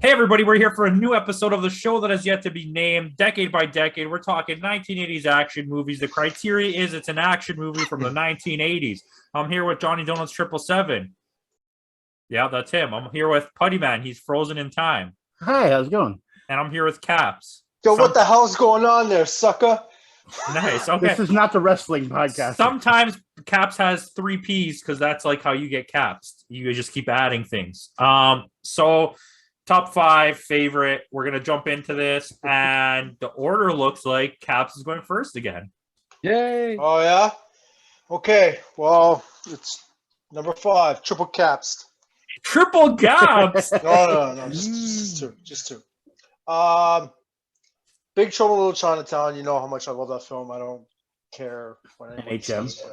Hey, everybody, we're here for a new episode of the show that has yet to be named. Decade by decade, we're talking 1980s action movies. The criteria is it's an action movie from the 1980s. I'm here with JohnnyDonuts 777. Yeah, that's him. I'm here with Puttyman. He's frozen in time. Hi, how's it going? And I'm here with Caps. Yo, what the hell's going on there, sucker? Nice. Okay. This is not the wrestling podcast. Sometimes Caps has 3 Ps because that's like how you get caps. You just keep adding things. So top 5 favorite. We're gonna jump into this, and the order looks like Caps is going first again. Yay! Oh yeah. Okay. Well, it's number 5, triple caps. Triple caps. No, just two. Big Trouble in Little Chinatown. You know how much I love that film. I don't care what anyone says.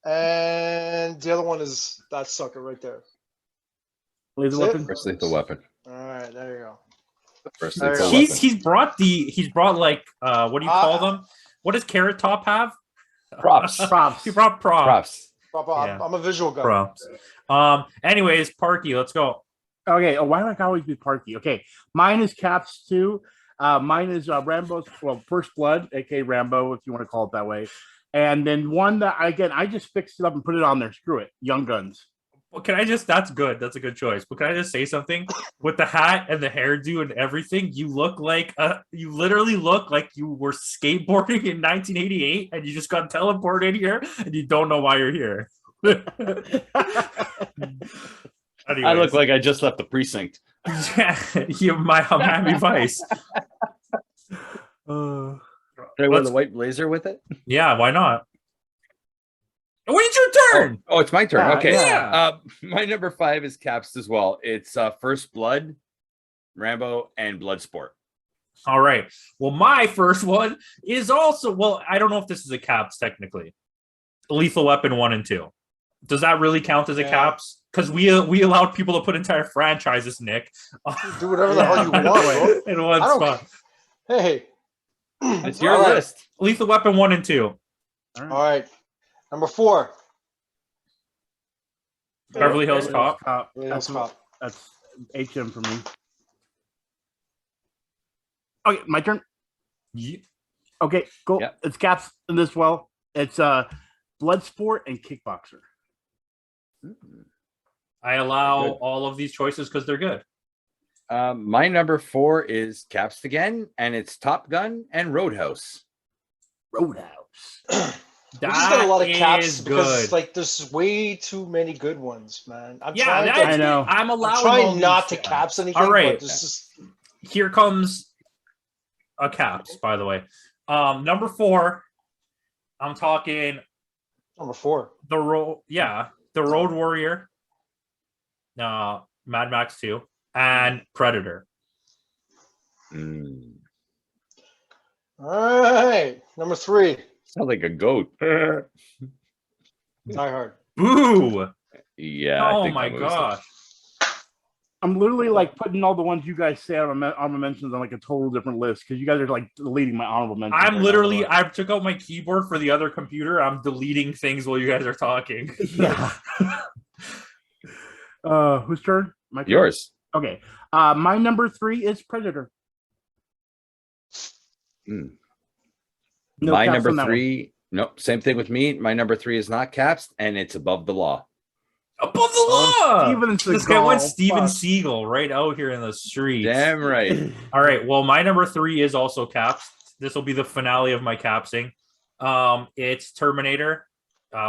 And the other one is that sucker right there. Lethal Weapon. First Lethal Weapon. All right, there you go. The first There Lethal you go. Weapon. He's brought like what do you call them? What does Carrot Top have? Props. Props. He brought props. Props. I'm a visual guy. Props. Anyways, Parky, let's go. Okay. Oh, why do I always be Parky? Okay. Mine is Caps 2. Mine is Rambo's, First Blood, aka Rambo, if you want to call it that way. And then one that, I just fixed it up and put it on there. Screw it. Young Guns. Well, that's good. That's a good choice. But can I just say something? With the hat and the hairdo and everything, you literally look like you were skateboarding in 1988 and you just got teleported here and you don't know why you're here. I look like I just left the precinct. Yeah, you're my Miami Vice. Can I wear the white blazer with it? Yeah, why not? When it's your turn. Oh, it's my turn. Okay. Yeah. My number 5 is Caps as well. It's First Blood, Rambo, and Bloodsport. All right. Well, my first one is also, I don't know if this is a Caps technically. Lethal Weapon 1 and 2. Does that really count as a Caps? Because we allowed people to put entire franchises, Nick. Do whatever the hell you want, bro. In one spot. Hey. It's your list. Lethal Weapon 1 and 2. All right. Number 4. Beverly Hills Cop. Beverly Hills Cop. That's HM for me. Okay, my turn. Yeah. Okay, cool. Yep. It's Caps in this well. It's Bloodsport and Kickboxer. I allow all of these choices because they're good. My number 4 is Caps again, and it's Top Gun and Roadhouse. Roadhouse. We just got a lot of caps is because good. there's way too many good ones, man. I know. I'm allowing trying not these. to caps anything. All right. But this is... Here comes a Caps, by the way. Number 4, I'm talking Number 4. the Road Warrior, Mad Max 2, and Predator. Mm. All right. Number 3. Sound like a goat. Die Hard. Boo! Yeah. I Oh think my that was gosh. I'm literally like putting all the ones you guys say on honorable mentions on like a total different list because you guys are like deleting my honorable mentions. I took out my keyboard for the other computer. I'm deleting things while you guys are talking. Yeah. Whose turn? My turn? Yours. Okay. My number 3 is Predator. Mm. No My caps number on that 3. Nope. Same thing with me. My number 3 is not Caps, and it's Above the Law. Above the law! Steven This guy went Seagal. Steven Fuck. Seagal right out here in the streets. Damn right. All right. Well, my number 3 is also Caps. This will be the finale of my capsing. It's Terminator,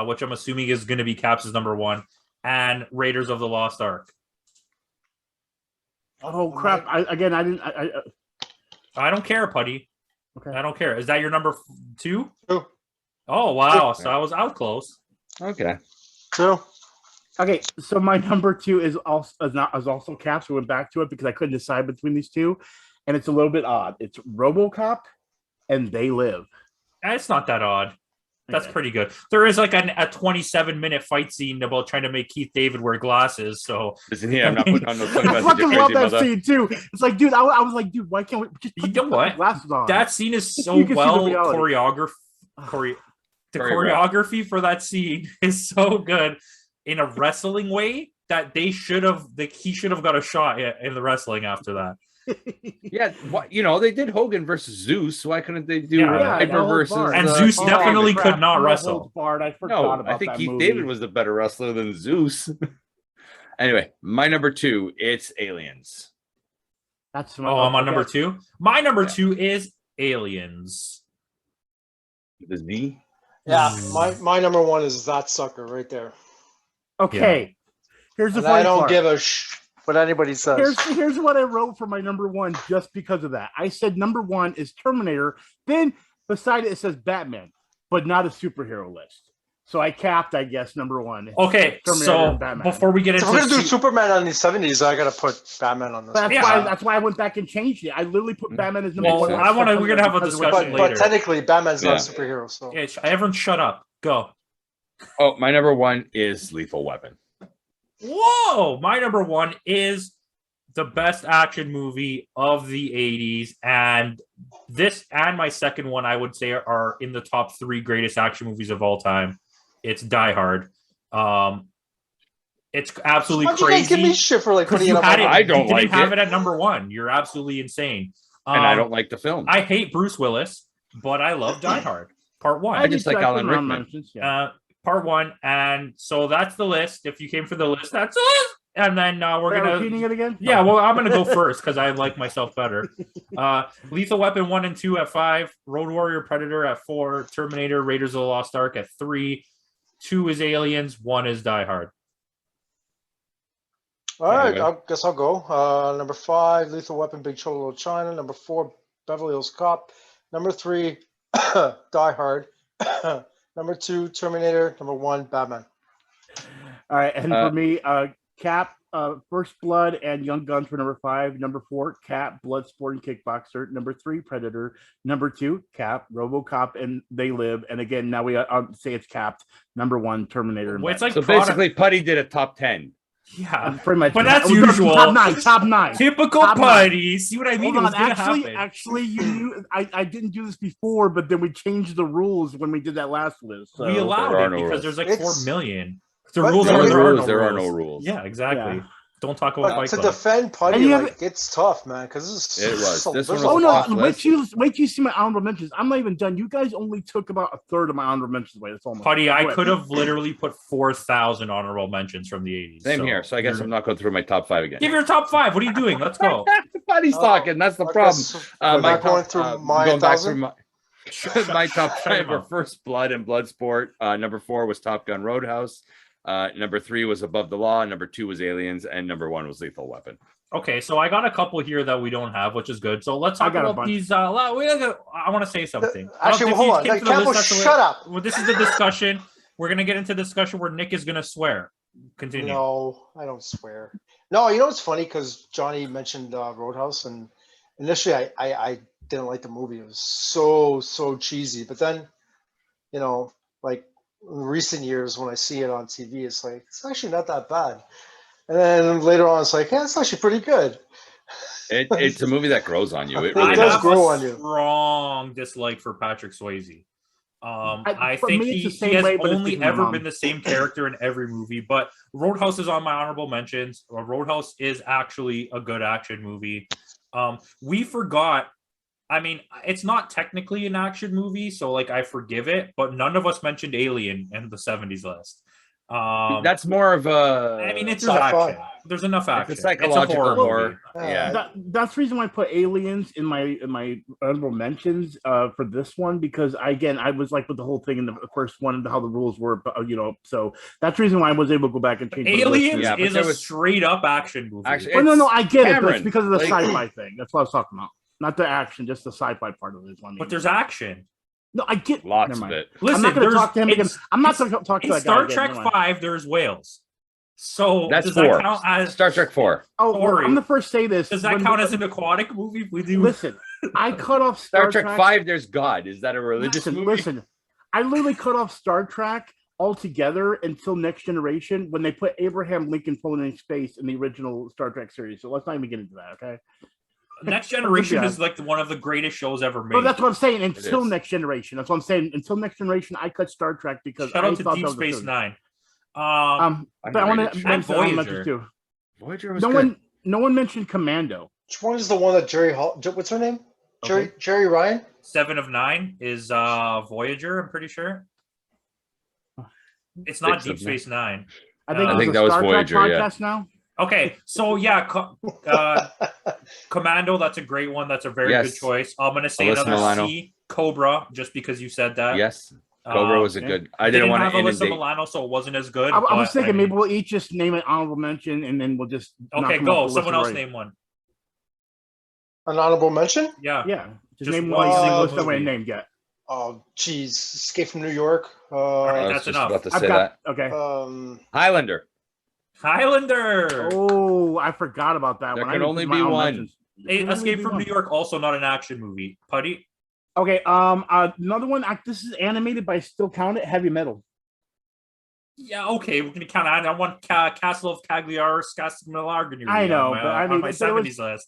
which I'm assuming is going to be Caps' number 1, and Raiders of the Lost Ark. Oh crap! I didn't. I don't care, Putty. Okay. I don't care. Is that your number 2? 2. Oh wow! So I was close. Okay. 2. Okay, so my number 2 is also Caps. We went back to it because I couldn't decide between these two, and it's a little bit odd. It's Robocop and They Live. It's not that odd. That's Okay. pretty good. There is like a 27-minute fight scene about trying to make Keith David wear glasses. So Listen here, I'm not putting on no I sunglasses. fucking you love crazy that mother. scene too. It's like, dude, I was like, dude, why can't we just You put know the what? glasses on? that scene is so You can see the well reality. the choreography for that scene is so good in a wrestling way. that he should have got a shot in the wrestling after that. Yeah, what they did Hogan versus Zeus. Why couldn't they do Yeah, Piper versus? And Zeus Keith definitely David? could not wrestle. I forgot No, about I think that Keith movie. David was the better wrestler than Zeus. Anyway, my number 2, it's Aliens. That's I'm on number 2. My number 2 is Aliens. The Z. Yeah, my number 1 is that sucker right there. Okay, here's the And funny I don't part. give a what anybody says. Here's what I wrote for my number 1 just because of that. I said number 1 is Terminator. Then beside it says Batman, but not a superhero list. So I capped, I guess, number 1. Okay, so before we get into If we're gonna do Superman on the 70s, I gotta put Batman on this. That's why I went back and changed it. I literally put Batman as number 1. We're gonna have a discussion later. But technically, Batman's not a superhero. So everyone, shut up. Go. Oh, my number 1 is Lethal Weapon. Whoa! My number 1 is the best action movie of the 80s, and this and my second one I would say are in the top 3 greatest action movies of all time. It's Die Hard. It's absolutely crazy. You guys give me shit for like putting it up. I don't you like didn't have it at number 1. You're absolutely insane. And I don't like the film. I hate Bruce Willis, but I love Die Hard Part 1. I just like Alan Rickman. Part 1, and so that's the list. If you came for the list, that's it. And then we're gonna repeating it again. Yeah, well, I'm gonna go first because I like myself better. Lethal Weapon 1 and 2 at 5, Road Warrior Predator at 4, Terminator Raiders of the Lost Ark at 3, 2 is Aliens, 1 is Die Hard. All right, I guess I'll go. Number 5, Lethal Weapon, Big Trouble in Little China. Number 4, Beverly Hills Cop. Number 3, Die Hard. Number 2, Terminator. Number 1, Batman. All right, and for me, Cap, First Blood, and Young Guns for number 5. Number 4, Cap, Bloodsport and Kickboxer. Number 3, Predator. Number 2, Cap, RoboCop, and They Live. And again, now we say it's capped. Number 1, Terminator. And it's like so basically, Putty did a top 10. Yeah, pretty much. But that's usual. Top 9. Typical Putty. See what I mean? Actually, you knew I didn't do this before, but then we changed the rules when we did that last list. So. We allowed it because there's like 4 million. The But rules there are are there, There are are no no rules. rules. Yeah, exactly. Yeah. Don't talk about Fight To Club. defend Putty, like, it's tough, man. Because It was. This one was Oh off no! list. Wait till you see my honorable mentions. I'm not even done. You guys only took about a third of my honorable mentions away. That's almost. Putty, I could have literally put 4,000 honorable mentions from the 80s. Same here. So I guess I'm not going through my top 5 again. Give your top 5. What are you doing? Let's go. Putty's talking. That's the problem. Am I going through my going back 1,000? through my top 5 were First Blood and Bloodsport. Number 4 was Top Gun Roadhouse. Number 3 was Above the Law. Number 2 was Aliens, and number 1 was Lethal Weapon. Okay, so I got a couple here that we don't have, which is good. So let's talk about these. I want to say something. Actually, hold on. Campo, shut up. Well, this is the discussion. We're gonna get into discussion where Nick is gonna swear. Continue. No, I don't swear. No, you know what's funny? Because Johnny mentioned Roadhouse, and initially I didn't like the movie. It was so cheesy. But then, like in recent years when I see it on TV, it's like it's actually not that bad. And then later on, it's like, yeah, it's actually pretty good. It's a movie that grows on you. It really does grow on you. Strong dislike for Patrick Swayze. I for think me, he it's the same has way, but it's only different, ever Mom. been the same character in every movie. But Roadhouse is on my honorable mentions. Roadhouse is actually a good action movie. We forgot. I mean, it's not technically an action movie, so like I forgive it. But none of us mentioned Alien in the 70s list. That's more of a. I mean, it's sci-fi. action. There's enough action. It's a psychological horror horror. movie. Yeah. That's the reason why I put Aliens in my honorable mentions for this one, because I was like with the whole thing in the first one and how the rules were, so that's the reason why I was able to go back and change. Aliens Yeah, but is there a was- straight up action movie. Actually, Oh, no, I get it, but Cameron, it's because of the like- sci-fi thing. That's what I was talking about. Not the action, just the sci-fi part of it. Is what I mean. But there's action. No, I get Lots never of mind. it. Listen, I'm not going to there's- talk to him again. it's- I'm not going to talk to In that guy Star again. Trek Never mind. 5, there's whales. So That's does 4. that count as Star Trek 4. Oh, well, Sorry. I'm the first to say this. does that When- count as an aquatic movie? If we do Listen, I cut off Star Trek 5, there's God. Is that a religious movie? Listen, I literally cut off Star Trek altogether until Next Generation when they put Abraham Lincoln floating in space in the original Star Trek series. So let's not even get into that, okay? Next Generation Yeah. is like one of the greatest shows ever made. No, that's what I'm saying. Until is. Next Generation. That's what I'm saying. Until Next Generation, I cut Star Trek because Shout I out to thought Deep that was Space good. Nine. But I want to mention Voyager. too. Voyager was No good. one mentioned Commando. Which one is the one that Jerry Hall? What's her name? Jerry Ryan. 7 of 9 is Voyager. I'm pretty sure. It's not 6 Deep of Space Nine. I think, I think it's that a was Star Trek Voyager, yeah. podcast now. Okay, so yeah, Commando. That's a great one. That's a very good choice. I'm gonna say Alyssa another Milano. C. Cobra, just because you said that. Yes, Cobra was a good. I didn't want have to Alyssa inundate. Milano, so it wasn't as good. I was but, thinking mean- maybe we'll each just name an honorable mention, and then we'll just knock Okay, them go. off the Someone list else already. name one. An honorable mention? Yeah. Yeah, just Just name one one single list that we movie. named yet. Oh, geez. Escape from New York. right, I was that's just enough. about to I've say got that. okay. Highlander. Highlander. Oh, I forgot about that There one. can I didn't only put my be honorable one. mentions. There Hey, can only Escape be from one. New York, also not an action movie. Putty. Okay. Another one. This is animated, but I still count it. Heavy Metal. Yeah, okay, we're gonna count on. I want Castle of Cagliari, Castellargony. I know, but I mean, on my if there was- 70s list.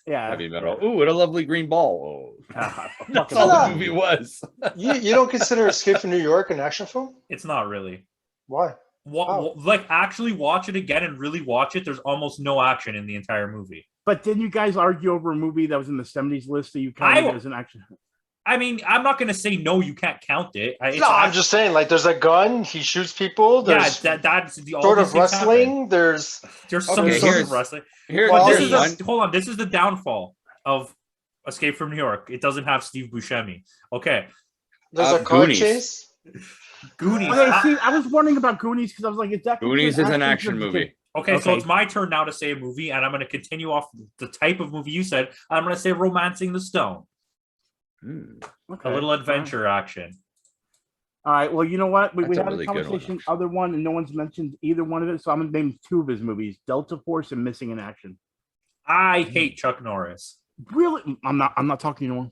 Yeah. Heavy metal. Ooh, what a lovely green ball. Oh. That's Fucking all the hell. movie was. You don't consider Escape from New York an action film? It's not really. Why? Like actually watch it again and really watch it. There's almost no action in the entire movie. But didn't you guys argue over a movie that was in the 70s list that you counted as an action? I mean, I'm not gonna say no. You can't count it. No, I'm just saying, like, there's a gun. He shoots people. There's that's the sort of wrestling. There's some Okay, sort here's- of wrestling. Here, Well, This here's is one. hold on. This is the downfall of Escape from New York. It doesn't have Steve Buscemi. Okay, a car Goonies. chase. Goonies. Okay, see, I was wondering about Goonies because I was like, is that Goonies is an action movie. Okay, so Okay. it's my turn now to say a movie, and I'm going to continue off the type of movie you said. I'm going to say Romancing the Stone, Okay. a little adventure action. All right. Well, you know what? We That's a had really a good one, conversation, other one, and no one's mentioned either one of it. So I'm gonna name two of his movies: Delta Force and Missing in Action. I hate Chuck Norris. Really? I'm not talking to anyone.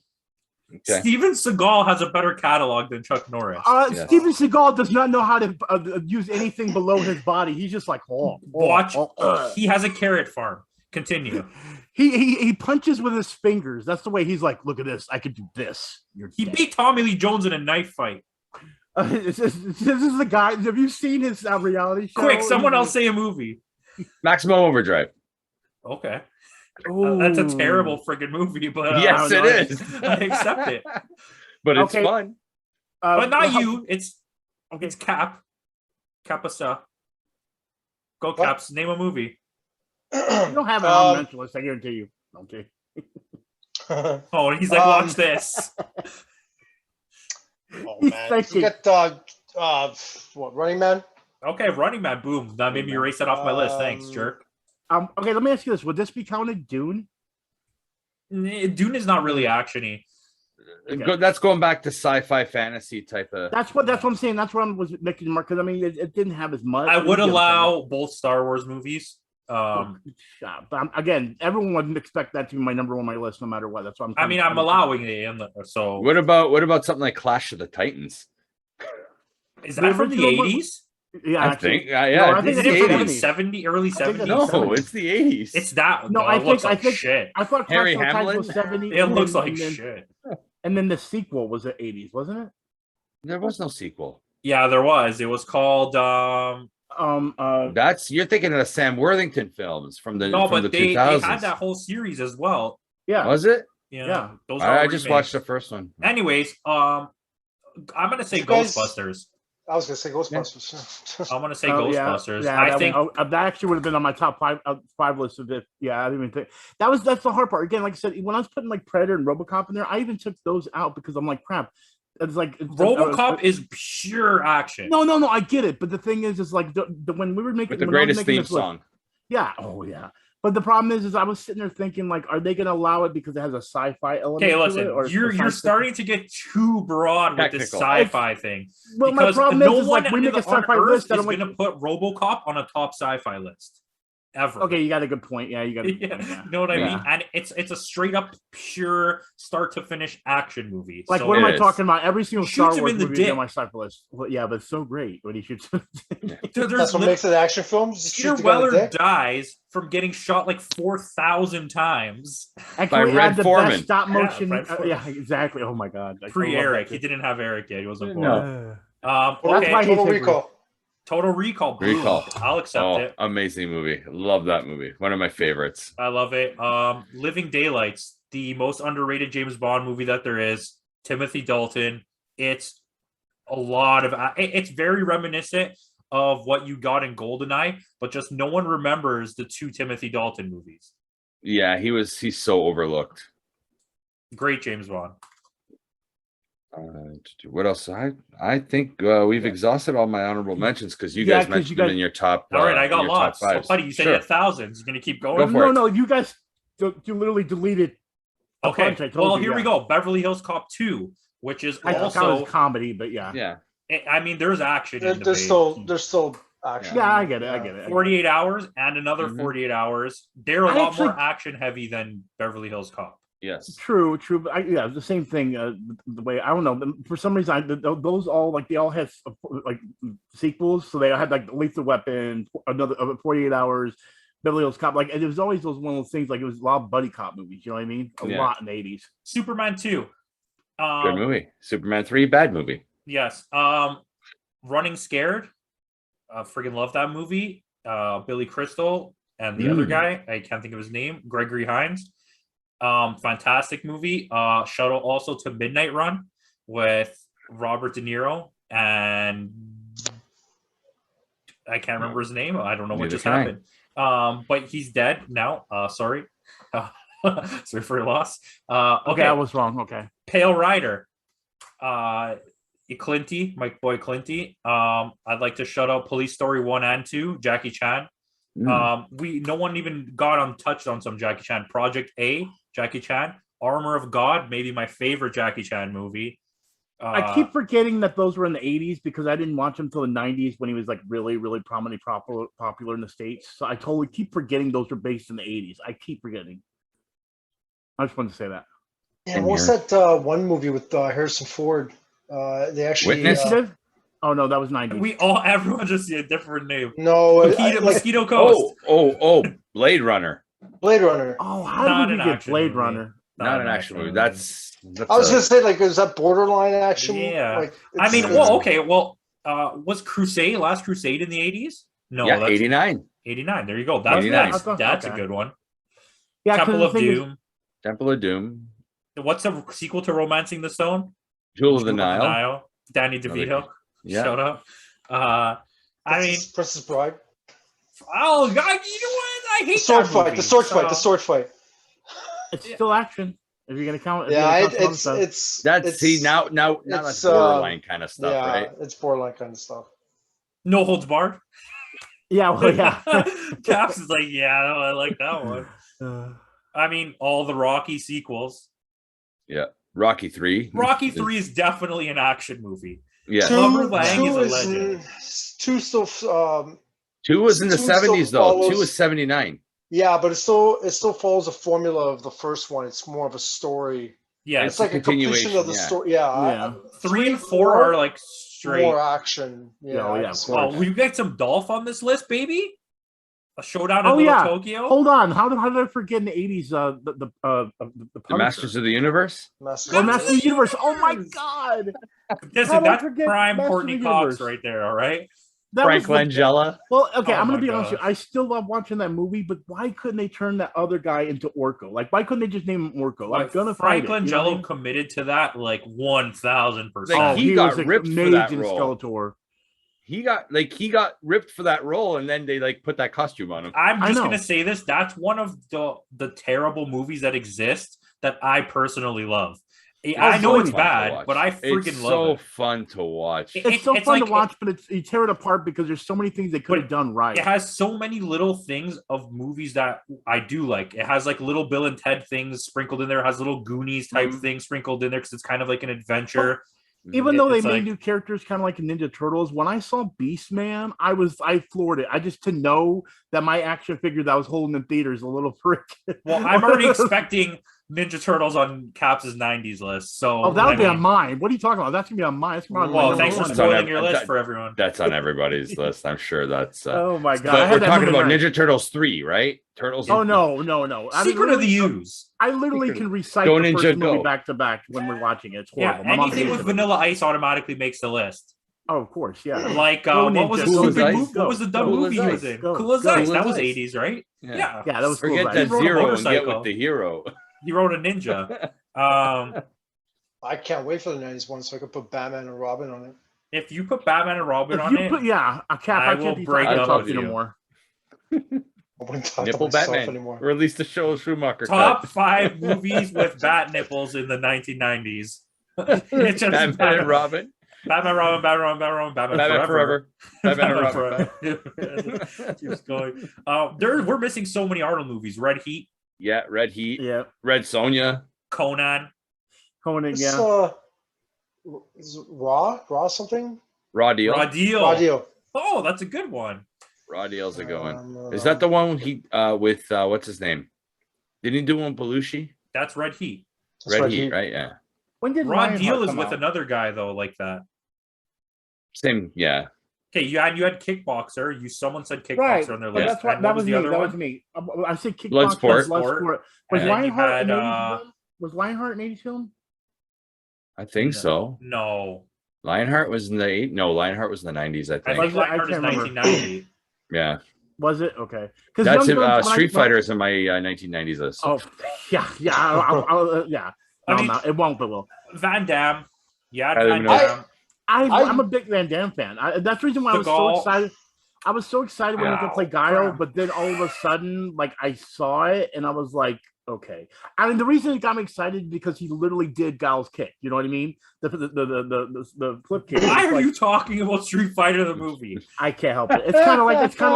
Okay. Steven Seagal has a better catalog than Chuck Norris. Yes. Steven Seagal does not know how to use anything below his body. He's just like, Watch. He has a carrot farm. Continue. He punches with his fingers. That's the way he's like, look at this. I could do this. He beat Tommy Lee Jones in a knife fight. This is the guy. Have you seen his reality show? Quick, someone else say a movie. Maximum Overdrive. Okay. Ooh. That's a terrible freaking movie, but Yes, no, it is. I accept it. But it's Okay. fun. But not how- you. It's Okay. Cap. Capasa. Go What? Caps. Name a movie. You don't have an honorable mention list. I guarantee you. Okay. Oh, he's like, watch this. Oh He's man, thinking. you got what, Running Man? Okay, Running Man. Boom. That made me erase that off my list. Thanks, jerk. Okay, let me ask you this: would this be counted Dune? Dune is not really actiony. That's going back to sci-fi fantasy type of. That's what I'm saying. That's what I was making the mark because I mean it didn't have as much. I would You know, allow both Star Wars movies. but again, everyone wouldn't expect that to be my number one on my list, no matter what. That's what I'm. I mean, I'm allowing it. So What about something like Clash of the Titans? is that from the original 80s? Yeah, I actually. think. Yeah, No, I it's think Is the it from 80s. the 70 early I think 70s? that's No, 70s. it's the 80s. It's that. No, it looks like think shit. I thought Harry Clash of the Titans Hamlin? was 70. It and looks then- like and then- shit. And then the sequel was the 80s, wasn't it? There was no sequel. Yeah, there was. It was called. You're thinking of the Sam Worthington films from the No, from but the they 2000s. had that whole series as well. Yeah. Was it? Yeah. Those I are just remakes. watched the first one. Anyways, I'm gonna say You guys- Ghostbusters. I was gonna say Ghostbusters. I'm gonna say Oh, yeah. Ghostbusters. Yeah, I that think one- that actually would have been on my top five list of it. Yeah, I didn't even think that's the hard part. Again, like I said, when I was putting like Predator and Robocop in there, I even took those out because I'm like, crap. It's like RoboCop is pure action. No, I get it, but the thing is like when we were making With the when I was greatest making theme this list- song. Yeah. Oh yeah. But the problem is I was sitting there thinking, like, are they going to allow it because it has a sci-fi element? Okay, to listen, it, or you're science starting to get too broad with this Technical. sci-fi thing. Well, my Because problem no is one like we make a on sci-fi Earth list that is I'm like, going to put RoboCop on a top sci-fi list ever. okay, you got a good point. Yeah, you got. A good Yeah, point, yeah. you know what I Yeah. mean? And it's a straight up pure start to finish action movie. Like, So what am It I is. talking about? Every single Shoots Star him Wars in the movie is on dick. my sci-fi list. Well, yeah, but it's so great when he shoots. Dude, That's there's what makes it action films. Just Peter shoot the guy in the Weller dick. dies from getting shot like 4,000 times. And By can we Red add the Foreman. best stop Yeah, motion? Red Foreman. Yeah, exactly. Oh my god. I love Pre that Eric. He shit. didn't have Eric yet. He wasn't born. No. That's Okay. why he- Total his Recall. Total Recall. Boom. Recall. I'll accept it. Amazing movie. Love that movie. One of my favorites. I love it. Living Daylights, the most underrated James Bond movie that there is. Timothy Dalton. It's a lot of. It's very reminiscent of what you got in GoldenEye, but just no one remembers the 2 Timothy Dalton movies. Yeah, he's so overlooked. Great James Bond. What else? I think we've exhausted all my honorable mentions because you guys mentioned them in your top. All right, I got lots. So, Buddy, you said you had thousands. You're gonna keep going. Go for it. No, you guys, you literally deleted. Okay. Well, here we go. Beverly Hills Cop 2, which is also comedy, but yeah. Yeah. I mean, there's action. There's still action. Yeah, I get it. 48 hours and another 48 hours. They're a lot more action heavy than Beverly Hills Cop. Yes. True. But the same thing. The way I don't know. For some reason, those all they all have like sequels. So they had like Lethal Weapon, another 48 Hours, Beverly Hills Cop. Like and it was always one of those things. Like it was a lot of buddy cop movies. You know what I mean? A lot in the 80s. Superman 2. Good movie. Superman 3, bad movie. Yes. Running Scared. Friggin' love that movie. Billy Crystal and the other guy. I can't think of his name. Gregory Hines. Fantastic movie. Shuttle also to Midnight Run with Robert De Niro and I can't remember his name. I don't know what just happened. But he's dead now. Sorry. Sorry for your loss. Okay, I was wrong. Okay. Pale Rider. Clinty, my boy Clinty. I'd like to shout out Police Story 1 and 2, Jackie Chan. No one even touched on some Jackie Chan. Project A, Jackie Chan. Armor of God, maybe my favorite Jackie Chan movie. I keep forgetting that those were in the 80s because I didn't watch them until the 90s when he was like really, really prominently popular in the States. So I totally keep forgetting those were based in the 80s. I keep forgetting. I just wanted to say that. Yeah, what's that one movie with Harrison Ford? They actually Witness. Oh no, that was 90s. Everyone just see a different name. No, Mosquito Coast. Blade Runner. Blade Runner. Oh, how did we get Blade Runner? Not an action movie. That's I was gonna say, like, is that borderline action? Yeah. Like, I mean, was Crusade, Last Crusade in the 80s? No, yeah, that's 89. 89. There you go. That's 89. That's a good one. Yeah, Temple of Doom. Temple of Doom. What's the sequel to Romancing the Stone? Jewel of the Nile. Danny DeVito. Yeah. Showed up. I mean, Princess Bride. Oh God, you know what? I hate the sword that fight. movie. The sword fight. It's still action. If you're gonna count, it's now that's borderline kind of stuff, right? It's borderline kind of stuff. No Holds Barred. Yeah, well, yeah. Caps is like, yeah, I like that one. I mean, all the Rocky sequels. Yeah, Rocky 3. Rocky 3 is definitely an action movie. Yeah, Clubber Lang is a legend. 2 still. 2 was in the 70s though. 2 was 79. Yeah, but it still follows the formula of the first one. It's more of a story. Yeah, it's like a completion of the story. Yeah, 3 and 4 are like straight more action. Yeah, Oh, we get some Dolph on this list, baby. A showdown in Little Tokyo. Hold on, how did I forget in the 80s? The Masters of the Universe. Masters of the Universe. Oh my God! Listen, that's prime Courtney Cox right there. All right. Frank Langella. Well, okay, I'm gonna be honest with you. I still love watching that movie, but why couldn't they turn that other guy into Orko? Like, why couldn't they just name him Orko? I'm gonna Frank Langella committed to that like 1,000%. Like, he got ripped for that role. Skeletor. He got ripped for that role, and then they like put that costume on him. I'm just gonna say this: that's one of the terrible movies that exist that I personally love. I know it's bad, but I freaking love it. It's so fun to watch. It's so fun to watch, but you tear it apart because there's so many things they could have done right. It has so many little things of movies that I do like. It has like little Bill and Ted things sprinkled in there. It has little Goonies type things sprinkled in there because it's kind of like an adventure. Even though they made new characters kind of like Ninja Turtles, when I saw Beastman, I floored it. To know that my action figure that I was holding in theaters a little prick. Well, I'm already expecting Ninja Turtles on Caps' 90s list. So that'll be on mine. What are you talking about? That's gonna be on mine. Well, thanks for spoiling your list for everyone. That's on everybody's list. I'm sure that's. Oh my God! But we're talking about Ninja Turtles 3, right? Turtles. Oh no! Secret of the Ooze. I literally can recite the first movie back to back when we're watching it. It's horrible. Yeah, anything with Vanilla Ice automatically makes the list. Oh, of course, yeah. Like Go what was the Ninja, Cool stupid as movie? Ice. What was the dumb Cool movie as he was Ice. in? Go. Cool as Go. Ice. Cool That as was Ice. 80s, right? Yeah, that was Cool Forget as that Ice. He rode a zero and get motorcycle. with the hero. He rode a ninja. Um, I can't wait for the 90s one so I could put Batman and Robin on it. if you put Batman and Robin If on you it, put a cap, I I will can't be break talking up about with you you. anymore. I wouldn't talk Nipple to myself Batman. anymore. Release the show Schumacher top cut. 5 movies with bat nipples in the 1990s. It's just Batman and Robin. Batman, Robin, Batman, Robin, Batman, Robin, Batman, Batman Forever. Forever. Batman and Batman Robin. Forever. Keeps going. We're missing so many Arnold movies. Red Heat, Yeah, Red Heat. Yeah, Red Sonja. Conan. Conan. This, Yeah, is it Raw something? Raw Deal. Raw Deal. Raw Deal. Oh, that's a good one. Raw Deal's a good one. one. Is that the one he with what's his name? Didn't he do one with Belushi? That's Red Heat. Red Heat, right? Yeah. when did Raw Lionheart Deal is come with out? another guy though, like that. Same, yeah. Okay, you had Kickboxer. Someone said Kickboxer Right, on their but list. that's what And that was the me. other That one? was me. I said kickboxing. Bloodsport. Bloodsport. And Was then you Lionheart had, an 80s film? Was Lionheart an 80s film? I think No. so. No. Lionheart was in the Lionheart was in the 90s, I I think. think I Lionheart is can't remember. 1990. Yeah. Was it okay? Because That's it. Street Fighter is in my 1990s list. Oh yeah. Yeah. I No, mean- no, it won't. But will. Van Damme. Yeah, I don't Van even know. Damme. I'm a big Van Damme fan. That's the reason why I was so Seagal. excited. I was so excited when he could play Guile, Wow. but then all of a sudden, like I saw it and I was like, okay. I mean, the reason it got me excited is because he literally did Guile's kick. You know what I mean? The flip kick. Why It's are like, you talking about Street Fighter the movie? I can't help it. It's kind of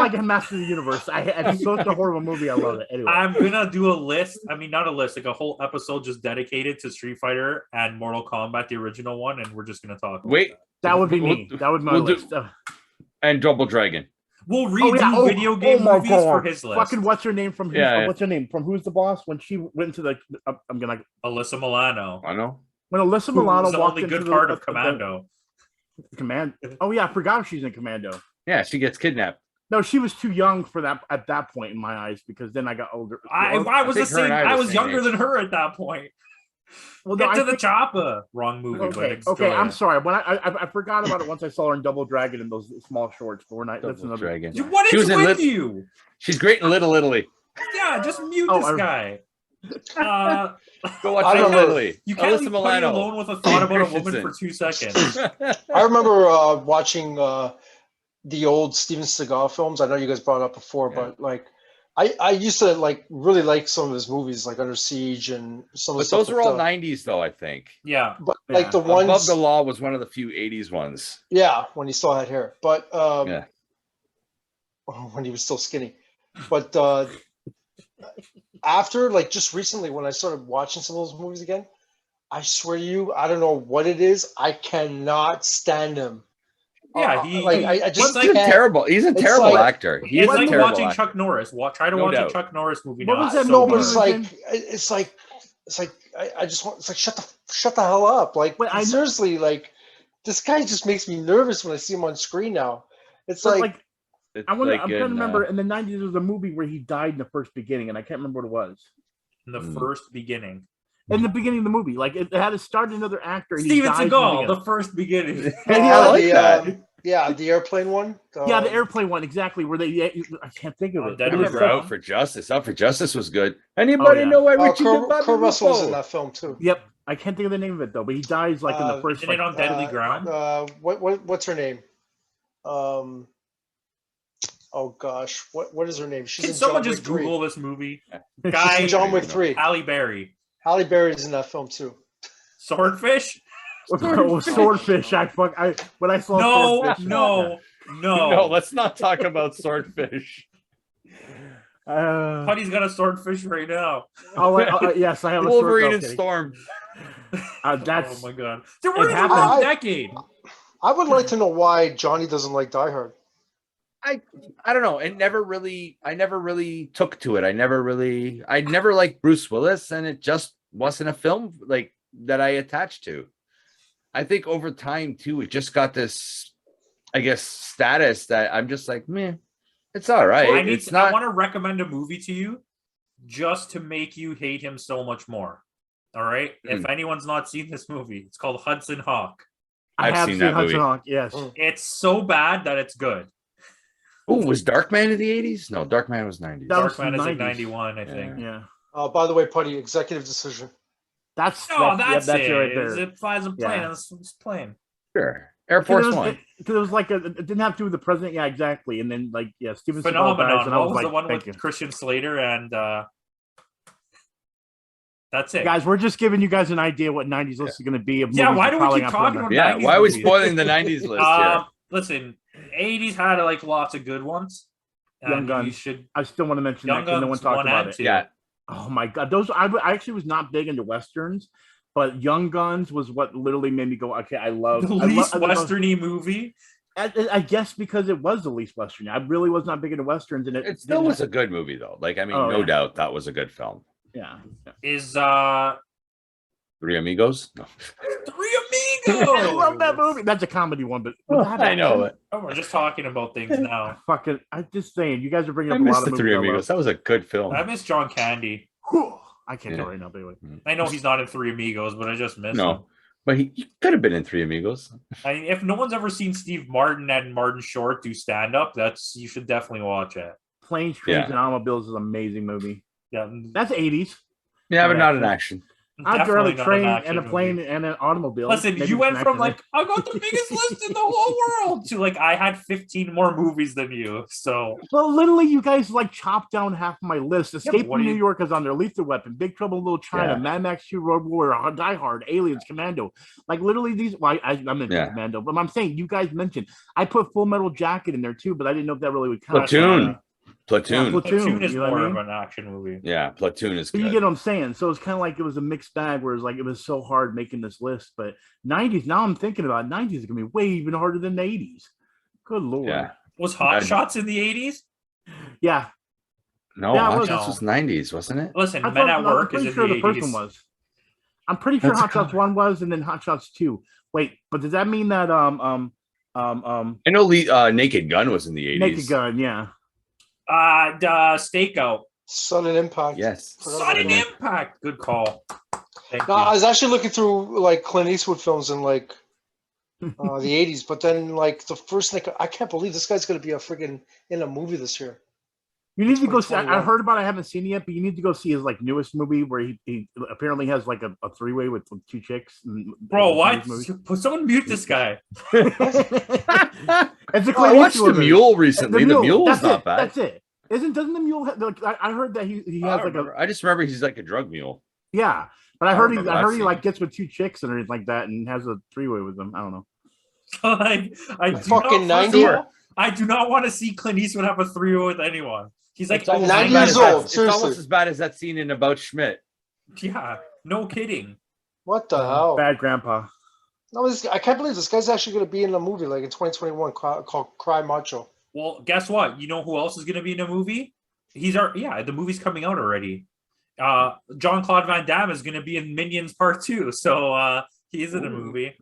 like a Master of the Universe. It's such a horrible movie. I love it. Anyway, I'm gonna do a list. I mean, not a list, like a whole episode just dedicated to Street Fighter and Mortal Kombat, the original one, and we're just gonna talk. about Wait, that would be me. We'll- That would be my we'll do- list. and Double Dragon. We'll redo video game my movies God. for his list. Fucking what's her name from? Yeah. What's her name from? Who's the boss? When she went into the, I'm gonna Alyssa Milano. I know. when Alyssa Who's Milano the walked only into good the, part of Commando. Command. Oh yeah, I forgot she's in Commando. Yeah, she gets kidnapped. No, she was too young for that at that point in my eyes because then I got older. I was the think her same. and I I were was same younger age. than her at that point. well, Get no, to I the think- chopper. Wrong movie. but Okay, it's okay. still I'm a- sorry. When I forgot about it once I saw her in Double Dragon in those small shorts, but we're not. That's Double another. Dragon. Dude, what She is was in with Lit- you? She's great in Little Italy. Yeah, just mute Oh, this guy. Go watch I Little remember- Italy. You can't Alyssa leave Putty Milano. alone with a thought about a woman Christensen. for 2 seconds. I remember watching the old Steven Seagal films. I know you guys brought it up before, Yeah. but like I used to like really like some of his movies, like Under Siege and some of the But stuff those with are all the- 90s, though, I think. Yeah. But Yeah. like the ones, Above the Law was one of the few 80s ones. yeah, when he still had hair, but Yeah. when he was still skinny. But after, like, just recently, when I started watching some of those movies again, I swear to you, I don't know what it is. I cannot stand him. Yeah, I just like- He's a can't. terrible. He's a It's terrible like- actor. He It's is a like terrible watching actor. Chuck Norris. Try to No watch doubt. a Chuck Norris movie What now. was It's that so No, but good. it's like I just want. It's like shut the hell up. Like Wait, I- seriously, like this guy just makes me nervous when I see him on screen now. It's But, like It's I'm trying to in, remember. In the '90s, there was a movie where he died in the first beginning, and I can't remember what it was. in the first beginning. In the beginning of the movie, like it had to start another actor. And he Steven dies in Seagal, beginning. the first beginning. I like that. the airplane one. Yeah, the airplane one, exactly. Where I can't think of Oh, it. Dead It on was the so- Ground. Out for Justice. Out for Justice was good. Anybody Oh, yeah. know why Richie Kurt Russell was in that film too. Yep, I can't think of the name of it though, but he dies like in the first. Isn't it on Deadly Ground? What's her name? Oh gosh, what is her name? She's Can in someone John just Wick 3. Google this movie? She's Guy, in John Wick 3. Halle Berry. Halle Berry's in that film too. Swordfish? Swordfish. When I saw No, Swordfish, no. No, let's not talk about swordfish. Putty's got a swordfish right now. Yes, I have a Wolverine sword. and Okay. Storm. That's Oh my god. Dude, we're in the happened. decade. I would like to know why Johnny doesn't like Die Hard. I don't know. I never really took to it. I never liked Bruce Willis, and it just wasn't a film like that I attached to. I think over time too, it just got this, I guess, status that I'm just like, man, it's all right. I want to recommend a movie to you just to make you hate him so much more. All right. If anyone's not seen this movie, it's called Hudson Hawk. I I've have seen seen that Hudson movie. Hawk. Yes. It's so bad that it's good. Oh, was Darkman in the 80s? No, Darkman was 90s. That was Darkman is like 90s. 91, I think. Yeah. By the way, Putty, executive decision. That's that's it. it right there. It flies a plane. Yeah. It's plane. Sure. Air Force Because One. it was like it didn't have to do with the president. Yeah, exactly. And then like Steven Seagal dies, Phenomenon. and I What was was the like, one thank with you. Christian Slater and that's it. Guys, we're just giving you guys an idea what 90s list is going to be. Of Yeah, movies why we're do we probably keep gonna put on talking there. about Yeah, 90s why are we movies? spoiling the 90s list here? Listen, 80s had like lots of good ones. Young and Guns. You should I still want to mention Young that because no one Guns talked 1 about and it. 2. Yeah. Oh my god, those I actually was not big into westerns, but Young Guns was what literally made me go, okay, I love The least westerny movie. I guess because it was the least western. I really was not big into westerns, and It still was a good movie, though. Like, I mean, no doubt that was a good film. Yeah. Is Three Amigos? No. Three Amigos. I love that movie. That's a comedy one, but I know it. Oh, we're just talking about things now. Fucking, I'm just saying, you guys are bringing I up a lot missed of the movies. Three I love. Amigos. That was a good film. I miss John Candy. I can't Yeah. tell right now, but anyway. I know he's not in Three Amigos, but I just miss him. No, but he could have been in Three Amigos. I mean, if no one's ever seen Steve Martin and Martin Short do stand up, you should definitely watch it. Planes, Trains, Yeah. and Automobiles is an amazing movie. Yeah, That's 80s. Yeah, but Yeah. not an action. I'd rather definitely not train an action and a plane movie. and an automobile. Listen, Maybe you it's went an from action. like I got the biggest list in the whole world to like I had 15 more movies than you. So Well, literally, you guys like chopped down half of my list. Escape what from do New you- York is on there. Lethal Weapon, Big Trouble in Little China, Yeah. Mad Max 2, Road Warrior, Die Hard, Aliens, Commando. Like literally these. Well, I mentioned Yeah. Commando, but I'm saying you guys mentioned. I put Full Metal Jacket in there too, but I didn't know if that really would count. Platoon. Yeah, Platoon. Platoon is you know what more I mean? of an action movie. Yeah, Platoon is So good. you get what I'm saying. So it's kind of like it was a mixed bag, where it's like it was so hard making this list. But 90s. Now I'm thinking about it, 90s is gonna be way even harder than the 80s. Good lord. Yeah. Was Hot Shots in the 80s? Yeah. No, Yeah, it Hot was- Shots was 90s, wasn't it? Listen, I Men thought- at Work I'm pretty is in sure the the first 80s. one was. I'm pretty sure What's Hot it Shots 1 was, and then Hot Shots 2. Wait, but does that mean that I know Naked Gun was in the 80s. Naked Gun? Yeah. Stakeout. Sudden Impact. Yes. Sudden Impact. Good call. Thank No, I you. was actually looking through like Clint Eastwood films in like the 80s, but then like the first thing I can't believe this guy's gonna be a freaking in a movie this year. You need to go see. I 2021. heard about it. I haven't seen it yet, but you need to go see his like newest movie where he apparently has like a three-way with two chicks. Bro, in what? his movie. Someone mute this guy. It's a Oh, I Clint watched Eastwood The movie. Mule recently. The Mule was That's not it. bad. That's it. Doesn't the mule? Like, I heard that he has like a I just remember he's like a drug mule. yeah, but I I heard remember I that heard he scene. like gets with two chicks and everything like that and has a three-way with them. I don't know. Like, Fucking first 90. of all, I do not want to see Clint Eastwood have a 3 with anyone. He's like It's almost 90 as bad years as that- old, It's seriously. almost as bad as that scene in About Schmidt. Yeah, no kidding. What the hell? Bad grandpa. No, I can't believe this guy's actually gonna be in a movie like in 2021 called Cry Macho. Well, guess what? You know who else is going to be in a movie? The movie's coming out already. Jean-Claude Van Damme is going to be in Minions Part 2, so he's in a movie.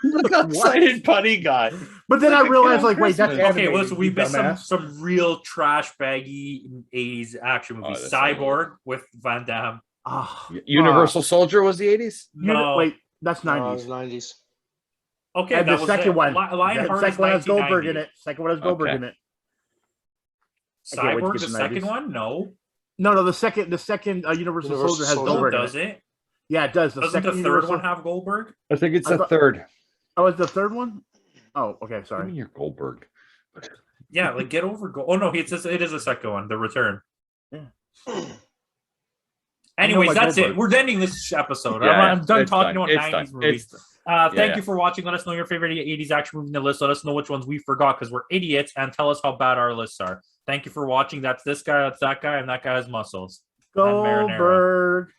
Look how excited Putty got. But then Like I a realized, kid on like, wait, that's Christmas. Okay, well, animated, so we you missed dumbass. some real trash baggy 80s action movies. that's Cyborg with Van Damme. Ah, Universal Soldier was the 80s? No. Wait, that's No, 90s. it was 90s. Okay, And that the was second it. one. Lionheart The is second one has Goldberg 1990. in it. Second one has Goldberg Okay. in it. I can't wait to Cyborg, get the to second 90s. one? No. No, the second Universal Universal Soldier has Soldier. Goldberg in Does it. it? Yeah, it does. The Doesn't the second third Universal... one have Goldberg? I think it's I the thought- third. Oh, it's the third one? Oh, okay, I sorry. mean, you're Goldberg. Yeah, like get over Gold. Oh no, it is the second one, The Return. Yeah. Anyways, my that's it. Goldberg. We're ending this episode. Yeah, I'm done it's talking done. about It's 90s done. movies. It's- Thank yeah. you for watching. Let us know your favorite 80s action movie in the list. Let us know which ones we forgot because we're idiots, and tell us how bad our lists are. Thank you for watching. That's this guy, that's that guy, and that guy has muscles. And marinara. Goldberg.